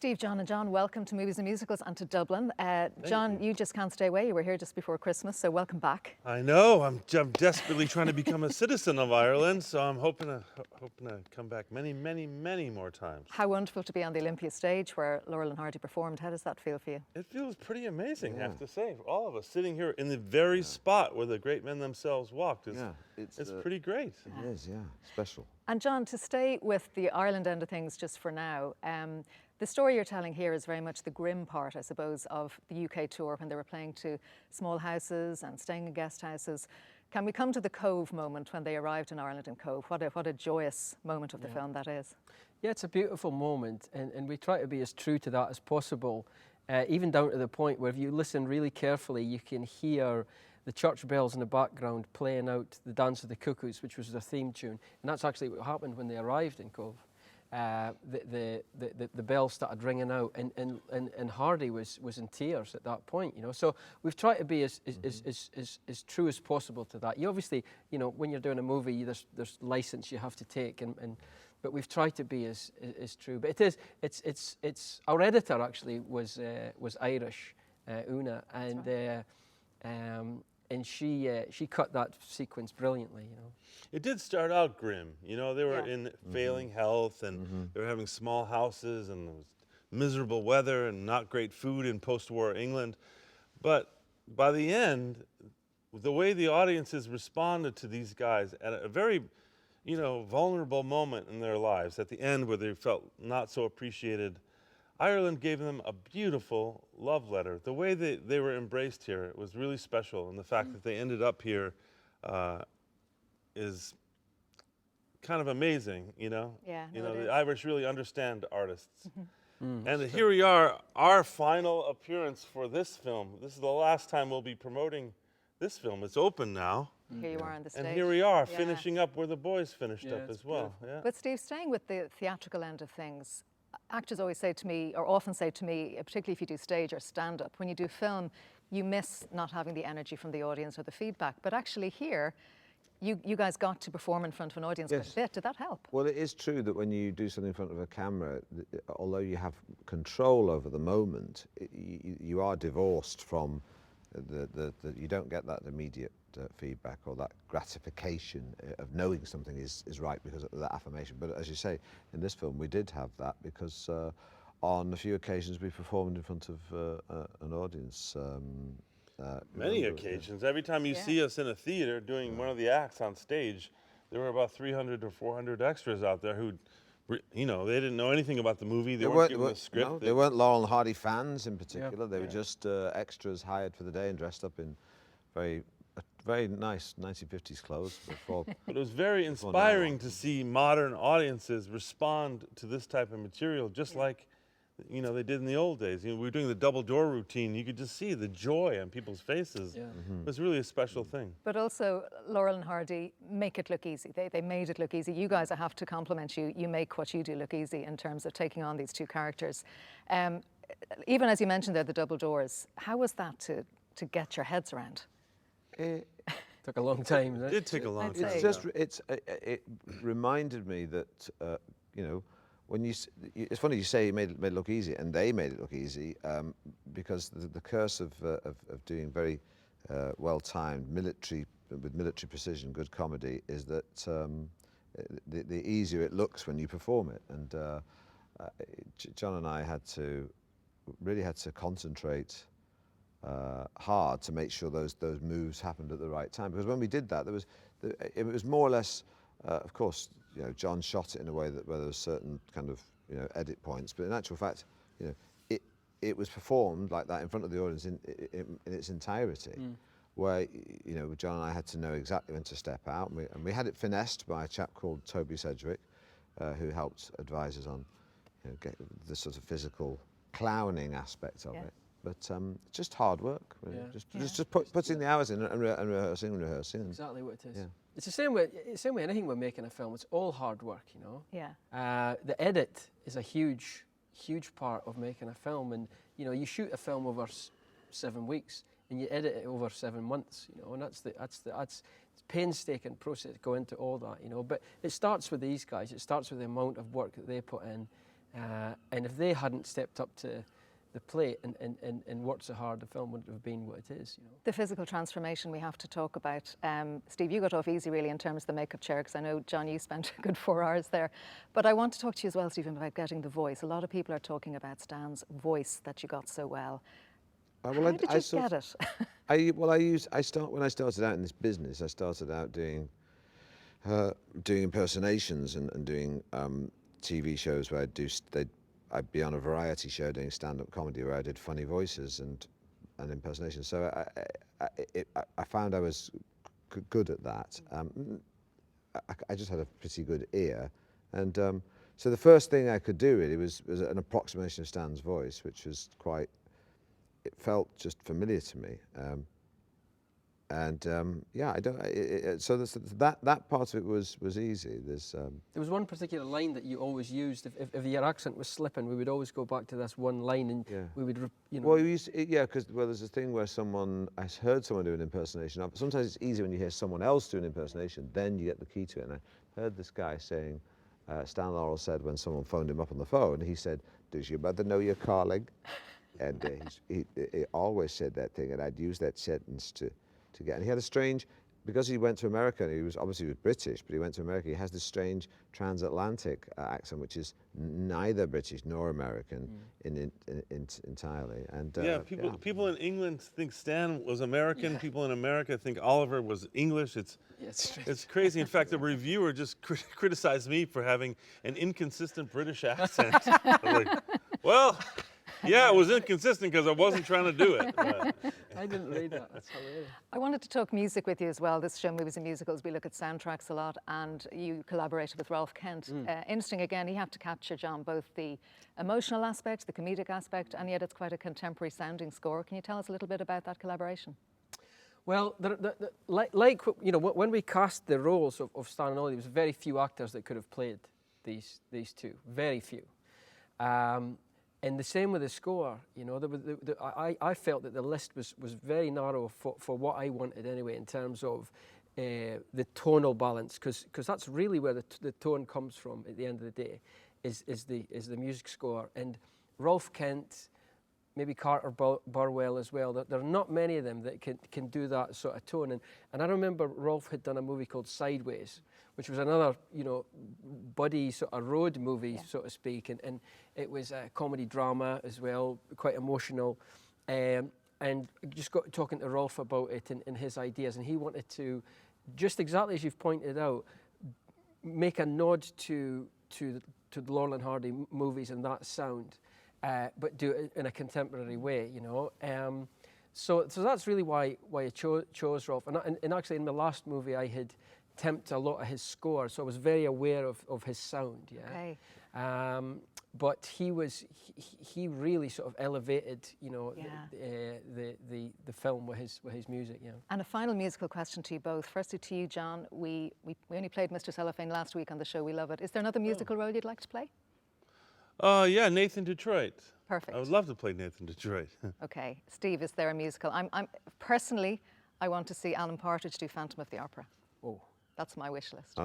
Steve, John and John, welcome to Movies and Musicals and to Dublin. John, you just can't stay away. You were here just before Christmas, so welcome back. I know. I'm desperately trying to become a citizen of Ireland, so I'm hoping to come back many, many, many more times. How wonderful to be on the Olympia stage where Laurel and Hardy performed. How does that feel for you? It feels pretty amazing, I have to say. For all of us sitting here in the very spot where the great men themselves walked is it's pretty great. It is, special. And John, to stay with the Ireland end of things just for now, the story you're telling here is very much the grim part, I suppose, of the UK tour when they were playing to small houses and staying in guest houses. Can we come to the Cóbh moment when they arrived in Ireland in Cóbh? What a joyous moment of the film that is. Yeah, it's a beautiful moment, and we try to be as true to that as possible, even down to the point where if you listen really carefully, you can hear the church bells in the background playing out the Dance of the Cuckoos, which was their theme tune. And that's actually what happened when they arrived in Cóbh. The bells started ringing out, and Hardy was in tears at that point, you know. So we've tried to be as true as possible to that. You obviously, you know, when you're doing a movie, there's license you have to take, but we've tried to be as true. But it's our editor actually was Irish, Una, and she cut that sequence brilliantly, you know. It did start out grim. You know, they were in failing health, and they were having small houses, and there was miserable weather and not great food in post-war England. But by the end, the way the audiences responded to these guys at a very, you know, vulnerable moment in their lives, at the end where they felt not so appreciated, Ireland gave them a beautiful love letter. The way they were embraced here, it was really special, and the fact that they ended up here is kind of amazing, you know? Yeah, you no, know, it the is. Irish really understand artists. And here we are, our final appearance for this film. This is the last time we'll be promoting this film. It's open now. Here you are on the stage. And here we are, finishing up where the boys finished up it's as well. Yeah. But Steve, staying with the theatrical end of things, actors always say to me, or often say to me, particularly if you do stage or stand-up, when you do film, you miss not having the energy from the audience or the feedback. But actually here, you guys got to perform in front of an audience quite a bit. Did that help? Well, it is true that when you do something in front of a camera, although you have control over the moment, you are divorced from you don't get that immediate feedback or that gratification of knowing something is right because of that affirmation. But as you say, in this film we did have that because on a few occasions we performed in front of an audience. Many occasions. Every time you see us in a theater doing one of the acts on stage, there were about 300 or 400 extras out there who, you know, they didn't know anything about the movie. They weren't given the script. No, they weren't Laurel and Hardy fans in particular. They were just extras hired for the day and dressed up in very nice 1950s clothes. But it was very inspiring to see modern audiences respond to this type of material, just like, you know, they did in the old days. You know, we were doing the double door routine. You could just see the joy on people's faces. It was really a special thing. But also, Laurel and Hardy make it look easy. They made it look easy. You guys, I have to compliment you. You make what you do look easy in terms of taking on these two characters. Even as you mentioned there, the double doors, how was that to get your heads around? Took a long time. It did take a long time. It's just, it reminded me that, you know, it's funny you say you made it look easy, and they made it look easy because the curse of doing very well-timed with military precision, good comedy, is that the easier it looks when you perform it. And John and I really had to concentrate hard to make sure those moves happened at the right time. Because when we did that, it was more or less, of course, you know, John shot it in a way where there was certain kind of, you know, edit points, but in actual fact, you know, it was performed like that in front of the audience in its entirety, where, you know, John and I had to know exactly when to step out, and we had it finessed by a chap called Toby Sedgwick, who helped advise us on, you know, get the sort of physical clowning aspect of it. But just hard work, really. Just putting the hours in and rehearsing. Exactly what it is. Yeah. It's the same way anything we're making a film. It's all hard work, you know. Yeah. The edit is a huge part of making a film, and you know, you shoot a film over 7 weeks and you edit it over 7 months, you know, and that's painstaking process to go into all that, you know. But it starts with these guys. It starts with the amount of work that they put in. And if they hadn't stepped up to the plate and worked so hard, the film wouldn't have been what it is. You know. The physical transformation we have to talk about. Steve, you got off easy really in terms of the makeup chair, because I know, John, you spent a good 4 hours there. But I want to talk to you as well, Stephen, about getting the voice. A lot of people are talking about Stan's voice that you got so well. How did you get it? When I started out in this business, I started out doing impersonations and doing TV shows where I'd be on a variety show doing stand-up comedy where I did funny voices and impersonations. So I found I was good at that. I just had a pretty good ear, and so the first thing I could do really was an approximation of Stan's voice, which was quite. It felt just familiar to me, yeah. So that part of it was easy. There was one particular line that you always used. If your accent was slipping, we would always go back to this one line, and we would, you know. Well, because there's a thing where I heard someone do an impersonation. Sometimes it's easy when you hear someone else do an impersonation, then you get the key to it. And I heard this guy saying, Stan Ollie said when someone phoned him up on the phone, he said, "Does your mother know you're calling?" And he always said that thing, and I'd use that sentence to get. And he had a strange, because he went to America, and he was obviously British, but he went to America. He has this strange transatlantic accent, which is neither British nor American entirely. And people in England think Stan was American. People in America think Oliver was English. It's crazy. In fact, the reviewer just criticized me for having an inconsistent British accent. I'm like, well. Yeah, it was inconsistent because I wasn't trying to do it. I didn't read that. That's hilarious. I wanted to talk music with you as well. This show, Movies and Musicals, we look at soundtracks a lot, and you collaborated with Rolf Kent. Interesting, again, he had to capture, John, both the emotional aspect, the comedic aspect, and yet it's quite a contemporary sounding score. Can you tell us a little bit about that collaboration? Well, like you know, when we cast the roles of Stan and Ollie, there was very few actors that could have played these two. Very few. And the same with the score, you know, I felt that the list was very narrow for what I wanted anyway, in terms of the tonal balance, because that's really where the tone comes from at the end of the day, is the music score. And Rolf Kent, maybe Carter Burwell as well, there are not many of them that can do that sort of tone. And I remember Rolf had done a movie called Sideways, which was another, you know, buddy sort of road movie, so to speak, and it was a comedy drama as well, quite emotional, and just got talking to Rolf about it and his ideas, and he wanted to, just exactly as you've pointed out, make a nod to the Laurel and Hardy movies and that sound, but do it in a contemporary way, you know. So that's really why I chose Rolf, and actually in the last movie I had temped a lot of his score, so I was very aware of his sound. Yeah. Okay. But he really sort of elevated, you know, the film with his music. Yeah. And a final musical question to you both. Firstly to you, John. We only played Mr. Cellophane last week on the show. We love it. Is there another musical role you'd like to play? Yeah, Nathan Detroit. Perfect. I would love to play Nathan Detroit. Okay, Steve, is there a musical? I'm personally, I want to see Alan Partridge do Phantom of the Opera. Oh. That's my wish list.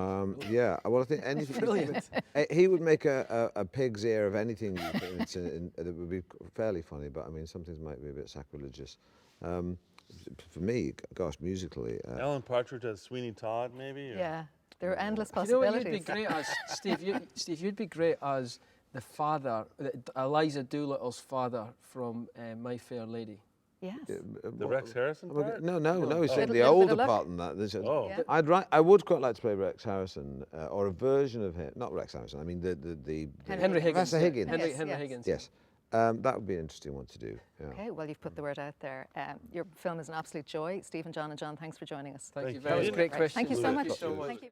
Yeah, well, I think anything. Brilliant. He would make a pig's ear of anything. That would be fairly funny, but I mean, some things might be a bit sacrilegious. For me, gosh, musically. Alan Partridge as Sweeney Todd, maybe? Or? Yeah, there are endless possibilities. You know what you'd be great as, Steve? Steve, you'd be great as the father, Eliza Doolittle's father from My Fair Lady. Yes. The Rex Harrison part? No. He's saying the older part than that. Oh. Yeah. I would quite like to play Rex Harrison, or a version of him. Not Rex Harrison. I mean the Henry Higgins. Professor Higgins. Henry Yes. Higgins. Yes. That would be an interesting one to do. Yeah. Okay, well, you've put the word out there. Your film is an absolute joy. Steve and John, thanks for joining us. Thank you you. very much. Great question. Thank you so much. Thank you so much. Thank you.